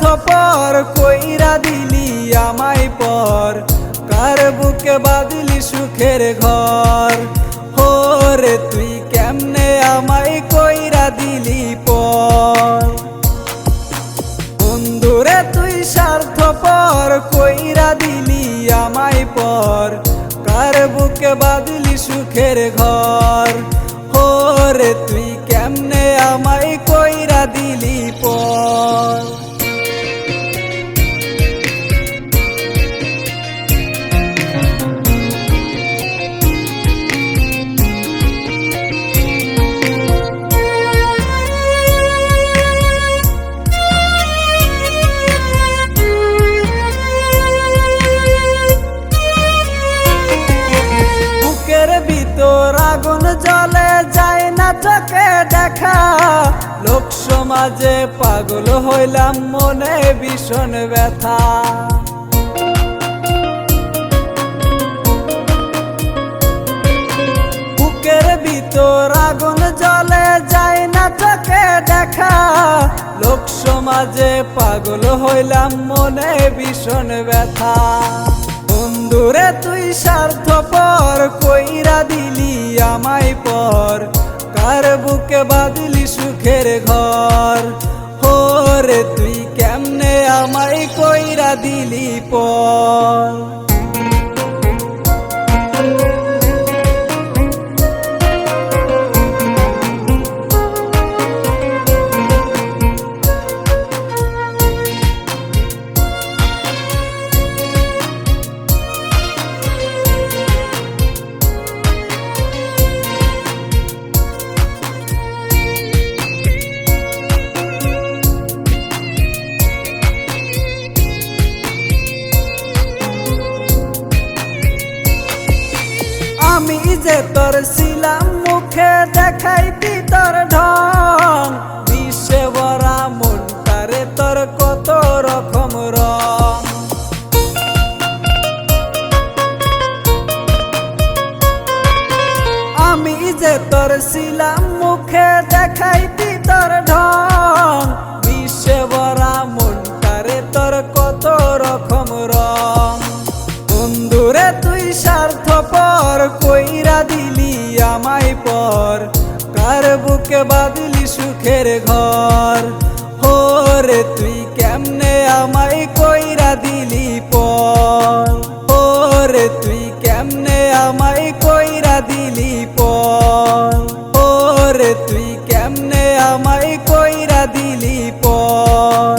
স্বার্থপর কইরা দিলি আমায় পর, কার বুকে বাঁধলি সুখের ঘর। হোরে তুই কেমনে আমায় কইরা দিলি পর। বন্ধুরে তুই স্বার্থপর কইরা দিলি আমায় পর, কার বুকে বাঁধলি সুখের ঘর। হোরে তুই কেমনে আমায় কইরা দিলি পর। ভিতর আগুন জ্বলে যায় না চোখে দেখা, লোক সমাজে পাগল হইলাম মনে ভীষণ ব্যথা। বুকের ভিতর আগুন জ্বলে যায় না চোখে দেখা, লোক সমাজে পাগল হইলাম মনে ভীষণ ব্যথা। বন্ধুরে তুই স্বার্থপর কইরা দিলি আমায় পর, কার বুকে বাঁধলি সুখের ঘর। হোরে তুই কেমনে আমায় কইরা দিলি পর। আমি যে তোর ছিলাম মুখে দেখাই ভিতর ঢং, বিশ্বে ভরা মনটারে তোর কত রকম রং। আমি যে তোর ছিলাম মুখে দেখাই ভিতর ঢং, বিশ্বে ভরা মনটারে তোর কত রকম রং। বন্ধুরে তুই স্বার্থপর কইরা দিলি আমায় পর, কার বুকে বাঁধলি সুখের ঘর। হোরে তুই কেমনে আমায় কইরা দিলি পর। হোরে তুই কেমনে আমায় কইরা দিলি পর। হোরে তুই কেমনে আমায় কইরা দিলি পর।